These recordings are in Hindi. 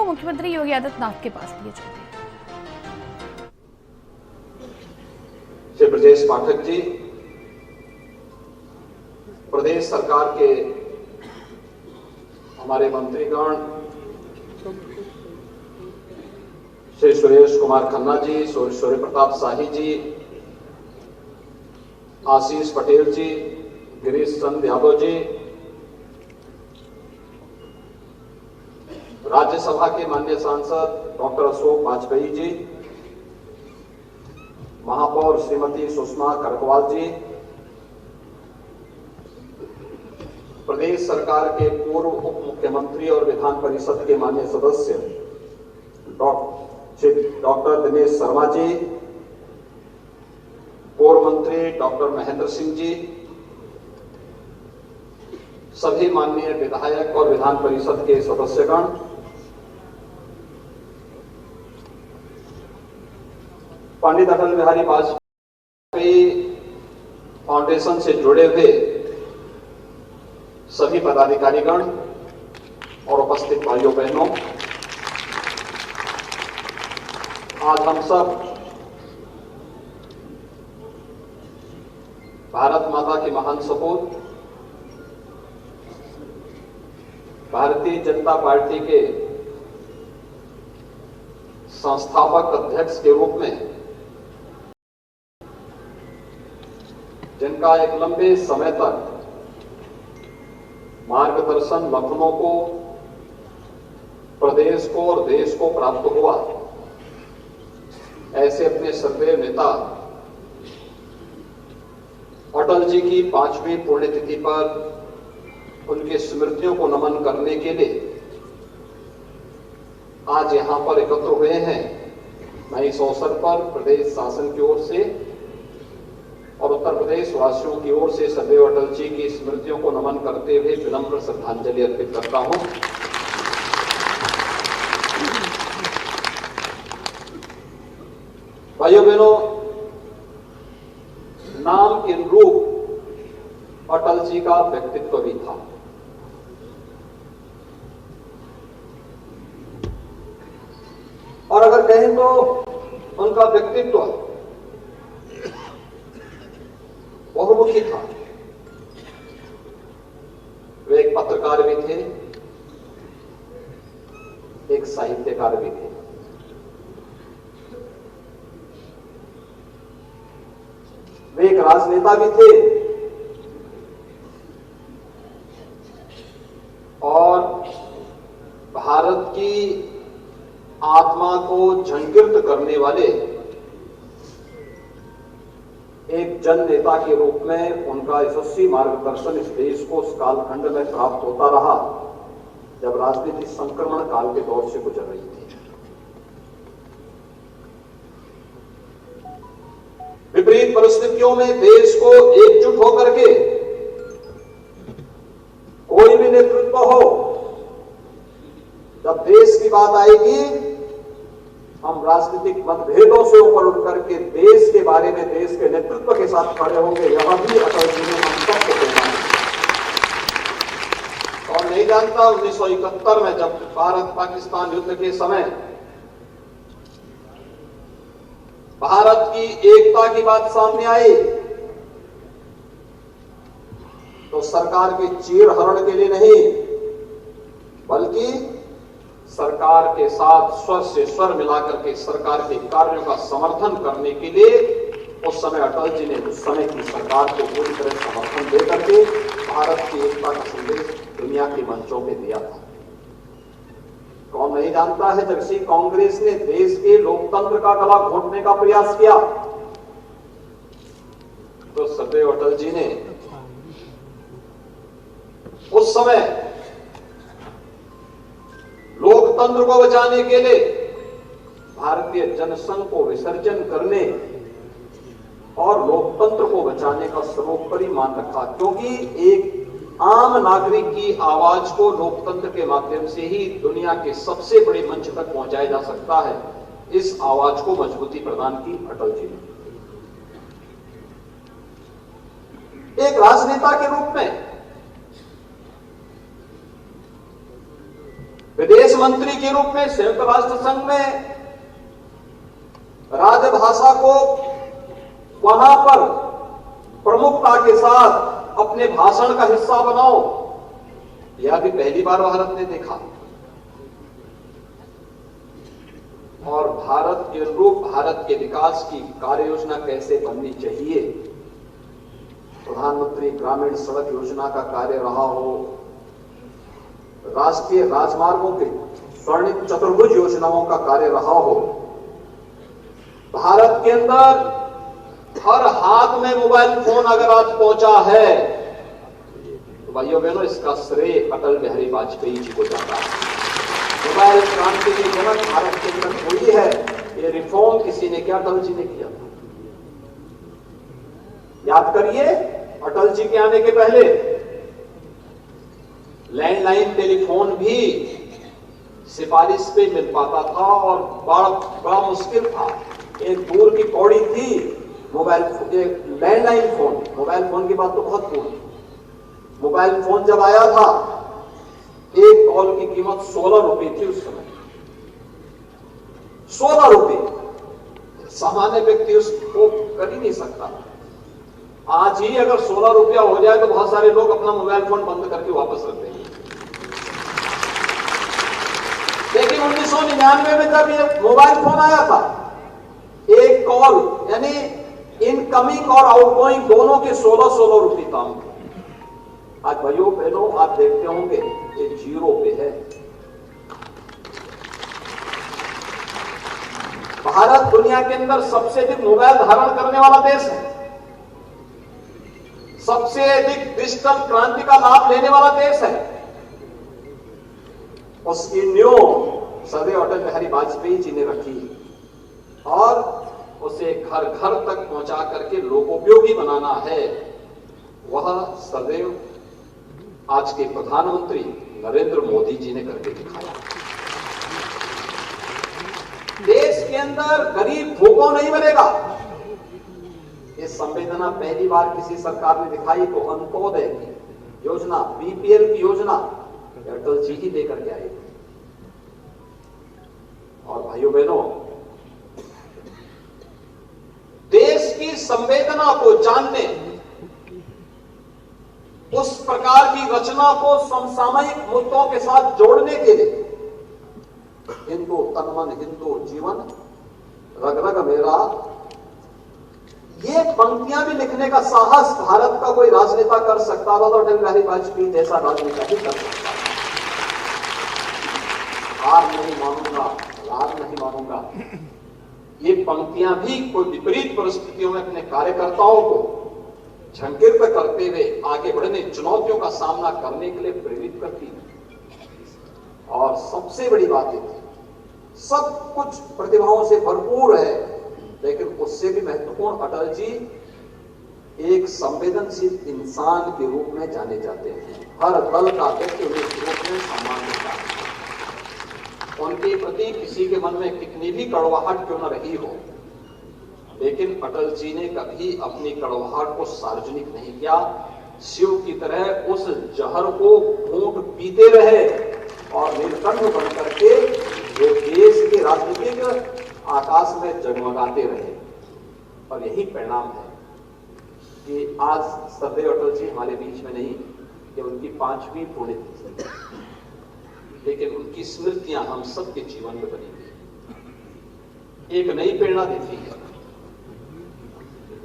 मुख्यमंत्री योगी आदित्यनाथ के पास लिए चलते हैं। श्री ब्रजेश पाठक जी, प्रदेश सरकार के हमारे मंत्रीगण, श्री सुरेश कुमार खन्ना जी, सूर्य प्रताप शाही जी, आशीष पटेल जी, गिरीश चंद यादव जी, राज्यसभा के माननीय सांसद डॉक्टर अशोक वाजपेयी जी, महापौर श्रीमती सुषमा करकवाल जी, प्रदेश सरकार के पूर्व उप मुख्यमंत्री और विधान परिषद के माननीय सदस्य डॉक्टर दिनेश शर्मा जी, पूर्व मंत्री डॉक्टर महेंद्र सिंह जी, सभी माननीय विधायक और विधान परिषद के सदस्यगण, पंडित अटल बिहारी वाजपेयी फाउंडेशन से जुड़े हुए सभी पदाधिकारीगण और उपस्थित भाइयों बहनों, आज हम सब भारत माता के महान सपूत भारतीय जनता पार्टी के संस्थापक अध्यक्ष के रूप में, जिनका एक लंबे समय तक मार्गदर्शन लखनऊ को, प्रदेश को और देश को प्राप्त हुआ, ऐसे अपने सदैव नेता अटल जी की 5वीं पुण्यतिथि पर उनकी स्मृतियों को नमन करने के लिए आज यहां पर एकत्र हुए हैं। मैं इस अवसर पर प्रदेश शासन की ओर से और उत्तर प्रदेश वासियों की ओर से सदैव अटल जी की स्मृतियों को नमन करते हुए विनम्र श्रद्धांजलि अर्पित करता हूं। भाइयों बहनों, नाम के अनुरूप अटल जी का व्यक्तित्व भी था। और अगर कहें तो उनका व्यक्तित्व बहुमुखी था। वे एक पत्रकार भी थे, एक साहित्यकार भी थे। वे एक राजनेता भी थे और भारत की आत्मा को झंकृत करने वाले एक जन नेता के रूप में उनका यशस्वी मार्गदर्शन इस देश को उस कालखंड में प्राप्त होता रहा जब राजनीति संक्रमण काल के दौर से गुजर रही थी। विपरीत परिस्थितियों में देश को एकजुट होकर के कोई भी नेतृत्व हो, जब देश की बात आएगी, हम राजनीतिक मतभेदों से ऊपर उठ करके देश के बारे में, देश के नेतृत्व के साथ खड़े होंगे। यह भी अटल जी ने हम सबको कहना। और नहीं जानता 1971 में जब भारत पाकिस्तान युद्ध के समय भारत की एकता की बात सामने आई तो सरकार के चीरहरण के लिए नहीं, बल्कि सरकार के साथ स्वर से स्वर मिलाकर के सरकार के कार्यों का समर्थन करने के लिए उस समय अटल जी ने उस समय की सरकार को पूरी तरह समर्थन देकर के भारत की एकता का संदेश दुनिया के मंचों पे दिया था। कौन नहीं जानता है, जब से कांग्रेस ने देश के लोकतंत्र का गला घोटने का प्रयास किया तो सदैव अटल जी ने उस समय लोकतंत्र को बचाने के लिए भारतीय जनसंघ को विसर्जन करने और लोकतंत्र को बचाने का सर्वोपरि मान रखा, क्योंकि एक आम नागरिक की आवाज को लोकतंत्र के माध्यम से ही दुनिया के सबसे बड़े मंच तक पहुंचाया जा सकता है। इस आवाज को मजबूती प्रदान की अटल जी ने। एक राजनेता के रूप में विदेश मंत्री के रूप में संयुक्त राष्ट्र संघ में राजभाषा को वहां पर प्रमुखता के साथ अपने भाषण का हिस्सा बनाओ, यह भी पहली बार भारत ने देखा। और भारत के अनुरूप भारत के विकास की कार्य योजना कैसे बननी चाहिए, प्रधानमंत्री ग्रामीण सड़क योजना का कार्य रहा हो, राष्ट्रीय राजमार्गों के स्वर्णिम चतुर्भुज योजनाओं का कार्य रहा हो, भारत के अंदर हर हाथ में मोबाइल फोन अगर आज पहुंचा है तो भाइयों बहनों इसका श्रेय अटल बिहारी वाजपेयी जी को जाता है। मोबाइल क्रांति की जनक भारत के अंदर हुई है, ये रिफॉर्म किसी ने किया, अटल जी ने किया था। याद करिए, अटल जी के आने के पहले लैंडलाइन टेलीफोन भी सिफारिश पे मिल पाता था और बड़ा मुश्किल था। एक दूर की कौड़ी थी mobile landline phone, mobile phone की बात तो बहुत दूर थी। मोबाइल फोन जब आया था, एक कॉल की कीमत 16 रुपए थी उस समय, 16 रुपए। सामान्य व्यक्ति उसको कर ही नहीं सकता। आज ही अगर 16 रुपया हो जाए तो बहुत सारे लोग अपना मोबाइल फोन बंद करके वापस रख देंगे। लेकिन 1999 में जब ये मोबाइल फोन आया था, एक कॉल यानी इनकमिंग और आउटगोइंग दोनों के 16-16 रुपए दाम थे। आज भाइयों बहनों आप देखते होंगे ये 0 पे है। भारत दुनिया के अंदर सबसे अधिक मोबाइल धारण करने वाला देश है, सबसे अधिक डिजिटल क्रांति का लाभ लेने वाला देश है। उसकी नींव सदैव अटल बिहारी वाजपेयी जी ने रखी और उसे घर घर तक पहुंचा करके लोकोपयोगी बनाना है, वह सदैव आज के प्रधानमंत्री नरेंद्र मोदी जी ने करके दिखाया। देश के अंदर गरीब भूखों नहीं मरेगा, ये संवेदना पहली बार किसी सरकार ने दिखाई तो अंत्योदय की योजना, बीपीएल की योजना अटल जी ही लेकर के आए थे। और भाइयों बहनों, देश की संवेदना को जानने, उस प्रकार की रचना को समसामयिक मुद्दों के साथ जोड़ने के लिए हिंदू तन मन हिंदू जीवन रग रग मेरा, ये पंक्तियां भी लिखने का साहस भारत का कोई राजनेता कर सकता था तो अटल बिहारी वाजपेयी जैसा राजनेता ही कर सकता था। हार नहीं मानूंगा, हार नहीं मानूंगा, ये पंक्तियां भी कोई विपरीत परिस्थितियों में अपने कार्यकर्ताओं को झंकित करते हुए आगे बढ़ने, चुनौतियों का सामना करने के लिए प्रेरित करती है। और सबसे बड़ी बात ये थी, सब कुछ प्रतिभाओं से भरपूर है, लेकिन उससे भी महत्वपूर्ण अटल जी एक संवेदनशील इंसान के रूप में जाने जाते हैं। हर दल का व्यक्ति उन्हें रूप में सम्मान देता है। उनके प्रति किसी के मन में कितनी भी कड़वाहट क्यों न रही हो, लेकिन अटल जी ने कभी अपनी कड़वाहट को सार्वजनिक नहीं किया। शिव की तरह उस जहर को घूंट पीते रहे और नीलकंठ बन करके वो देश के राजनीतिक आकाश में जगमगाते रहे। और यही परिणाम है कि आज सदैव अटल जी हमारे बीच में नहीं, कि उनकी 5वीं पुण्यतिथि, लेकिन उनकी स्मृतियां हम सबके जीवन में बनी हुई एक नई प्रेरणा देती है।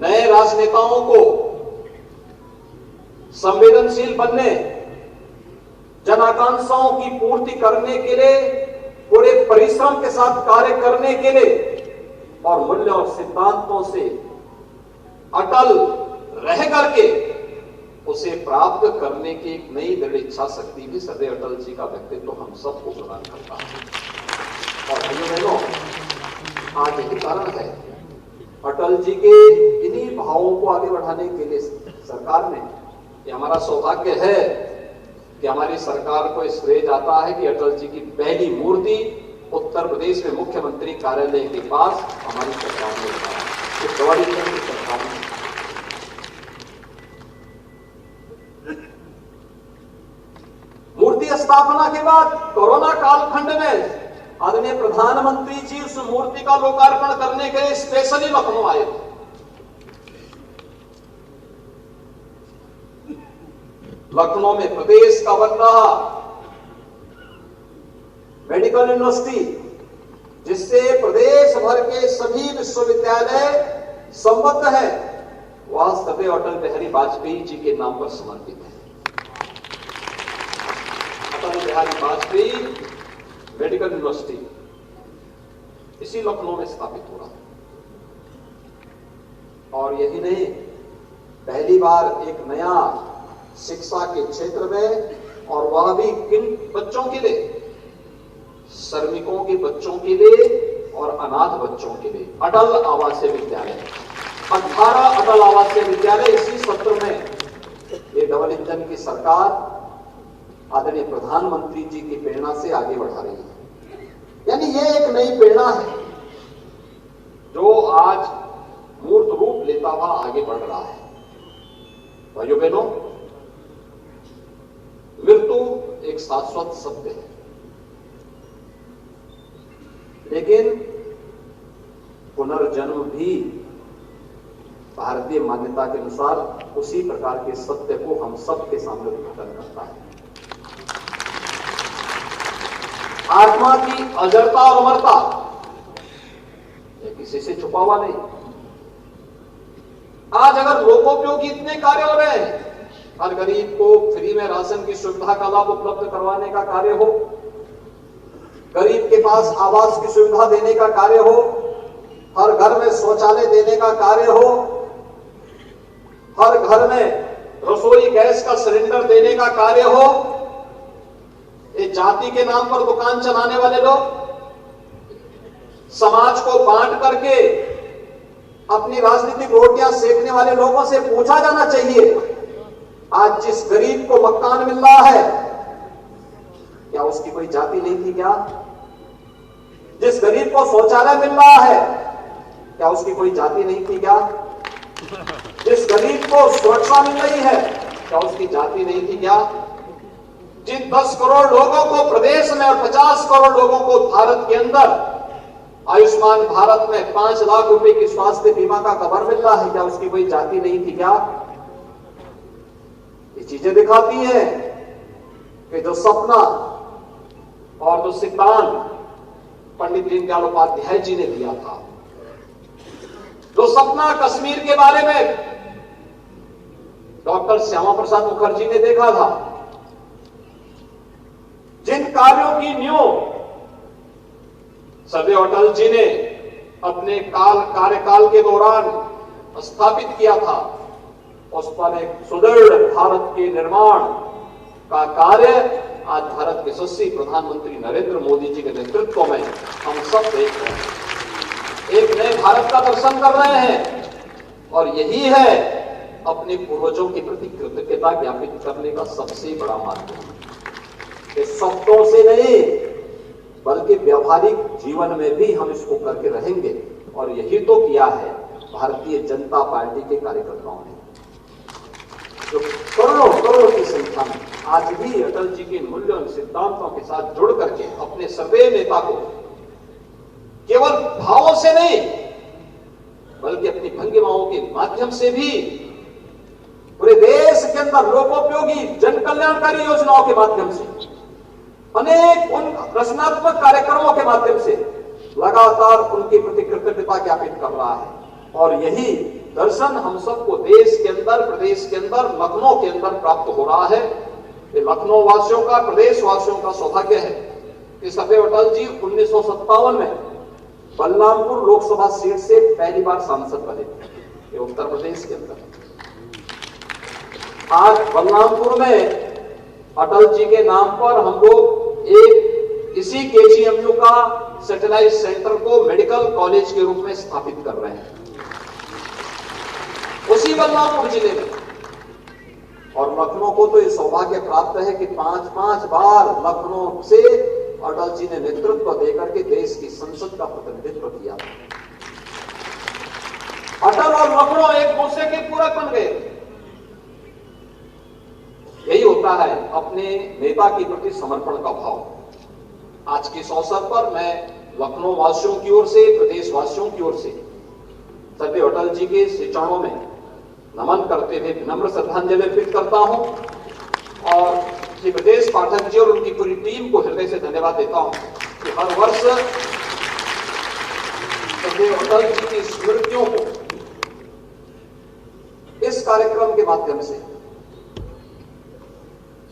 नए राजनेताओं को संवेदनशील बनने, जन आकांक्षाओं की पूर्ति करने के लिए पूरे परिश्रम के साथ कार्य करने के लिए और मूल्य और सिद्धांतों से अटल रह करके उसे प्राप्त करने की एक नई दृढ़ इच्छा शक्ति भी सदैव अटल जी का व्यक्तित्व हम सबको प्रदान करता है। और भाइयों बहनों, आज यही कारण है अटल जी के इन्हीं भावों को आगे बढ़ाने के लिए सरकार ने, ये हमारा सौभाग्य है कि हमारी सरकार को श्रेय जाता है कि अटल जी की पहली मूर्ति उत्तर प्रदेश में मुख्यमंत्री कार्यालय के पास हमारी सरकार ने लगाया। सरकार ने मूर्ति स्थापना के बाद कोरोना कालखंड में आदरणीय प्रधानमंत्री जी उस मूर्ति का लोकार्पण करने के लिए स्पेशली लखनऊ आए थे। लखनऊ में प्रदेश का बन रहा मेडिकल यूनिवर्सिटी, जिससे प्रदेश भर के सभी विश्वविद्यालय संबद्ध है, वह सदैव अटल बिहारी वाजपेयी जी के नाम पर समर्पित है। अटल बिहारी वाजपेयी मेडिकल यूनिवर्सिटी इसी लखनऊ में स्थापित हो रहा है। और यही नहीं, पहली बार एक नया शिक्षा के क्षेत्र में, और वह भी किन बच्चों के लिए, श्रमिकों के बच्चों के लिए और अनाथ बच्चों के लिए, अटल आवासीय विद्यालय। 18 अटल आवासीय विद्यालय इसी सत्र में ये डबल इंजन की सरकार आदरणीय प्रधानमंत्री जी की प्रेरणा से आगे बढ़ा रही है। यानी ये एक नई प्रेरणा है जो आज मूर्त रूप लेता हुआ आगे बढ़ रहा है। भाइयों बहनों, मृत्यु एक शाश्वत सत्य है, लेकिन पुनर्जन्म भी भारतीय मान्यता के अनुसार उसी प्रकार के सत्य को हम सबके सामने उद्घाटन करता है। आत्मा की अजरता और अमरता किसी से छुपा हुआ नहीं। आज अगर लोकोपयोगी इतने कार्य हो रहे हैं, हर गरीब को फ्री में राशन की सुविधा का लाभ उपलब्ध करवाने का कार्य हो, गरीब के पास आवास की सुविधा देने का कार्य हो, हर घर में शौचालय देने का कार्य हो, हर घर में रसोई गैस का सिलेंडर देने का कार्य हो, ये जाति के नाम पर दुकान चलाने वाले लोग समाज को बांट करके अपनी राजनीतिक रोटियां सेकने वाले लोगों से पूछा जाना चाहिए, आज जिस गरीब को मकान मिल रहा है, क्या उसकी कोई जाति नहीं थी क्या? जिस गरीब को शौचालय मिल रहा है, क्या उसकी कोई जाति नहीं थी क्या? जिस गरीब को सुरक्षा मिल रही है, क्या उसकी जाति नहीं थी क्या? जिन 10 करोड़ लोगों को प्रदेश में और 50 करोड़ लोगों को भारत के अंदर आयुष्मान भारत में 5 लाख रुपए की स्वास्थ्य बीमा का कवर मिल रहा है, क्या उसकी कोई जाति नहीं थी क्या? ये चीजें दिखाती हैं कि जो सपना और जो सिद्धांत पंडित दीनदयाल उपाध्याय जी ने दिया था, जो सपना कश्मीर के बारे में डॉक्टर श्यामा प्रसाद मुखर्जी ने देखा था, जिन कार्यों की नींव सदैव अटल जी ने अपने कार्यकाल के दौरान स्थापित किया था, उस पर एक सुदृढ़ भारत के निर्माण का कार्य आज भारत के यशस्वी प्रधानमंत्री नरेंद्र मोदी जी के नेतृत्व में हम सब देख रहे हैं। एक नए भारत का दर्शन कर रहे हैं, और यही है अपने पूर्वजों के प्रति कृतज्ञता ज्ञापित करने का सबसे बड़ा माध्यम। शब्दों से नहीं बल्कि व्यावहारिक जीवन में भी हम इसको करके रहेंगे, और यही तो किया है भारतीय जनता पार्टी के कार्यकर्ताओं ने, जो करोड़ों की संख्या में आज भी अटल जी के मूल्यों और सिद्धांतों के साथ जुड़ करके अपने सर्वे नेता को केवल भावों से नहीं बल्कि अपनी भंगिमाओं के माध्यम से भी पूरे देश के अंदर लोकोपयोगी जन कल्याणकारी योजनाओं के माध्यम से, अनेक उन रचनात्मक कार्यक्रमों के माध्यम से लगातार उनके प्रति कृतज्ञता ज्ञापित कर रहा है। और यही दर्शन हम सबको देश के अंदर, प्रदेश के अंदर, लखनऊ के अंदर प्राप्त हो रहा है। ये लखनऊ वासियों का, प्रदेश वासियों का सौभाग्य है कि सदैव अटल जी 1957 में बलरामपुर लोकसभा सीट से पहली बार सांसद बने थे, उत्तर प्रदेश के अंदर। आज बलरामपुर में अटल जी के नाम पर हम लोग एक इसी केजीएमयू का सैटेलाइट सेंटर को मेडिकल कॉलेज के रूप में स्थापित कर रहे हैं, उसी बलरामपुर जिले में। और लखनऊ को तो ये सौभाग्य प्राप्त है कि 5-5 बार लखनऊ से अटल जी ने नेतृत्व देकर के देश की संसद का प्रतिनिधित्व किया। अटल और लखनऊ एक दूसरे के पूरक बन गए। यही होता है अपने नेता के प्रति समर्पण का भाव। आज के इस अवसर पर मैं लखनऊ वासियों की ओर से, प्रदेश वासियों की ओर से सदैव अटल जी के श्री चरणों में नमन करते हुए विनम्र श्रद्धांजलि अर्पित करता हूं और श्री ब्रजेश पाठक जी और उनकी पूरी टीम को हृदय से धन्यवाद देता हूं कि हर वर्ष सदैव अटल जी की स्मृतियों को इस कार्यक्रम के माध्यम से,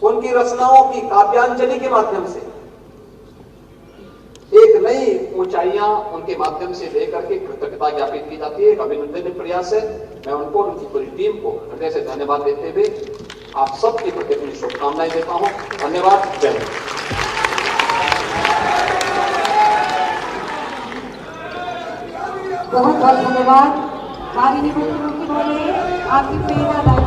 उनकी रचनाओं की काव्यांजलि के माध्यम से एक नई ऊंचाइयां उनके माध्यम से लेकर के कृतज्ञता ज्ञापित की जाती है। एक अभिनंदनीय प्रयास है। मैं उनको और उनकी पूरी टीम को हृदय से धन्यवाद देते हुए आप सबके प्रति अपनी शुभकामनाएं देता हूं। धन्यवाद। जय हिंद। बहुत बहुत धन्यवाद। माननीय मुख्यमंत्री महोदय, आपकी प्रेरणादायी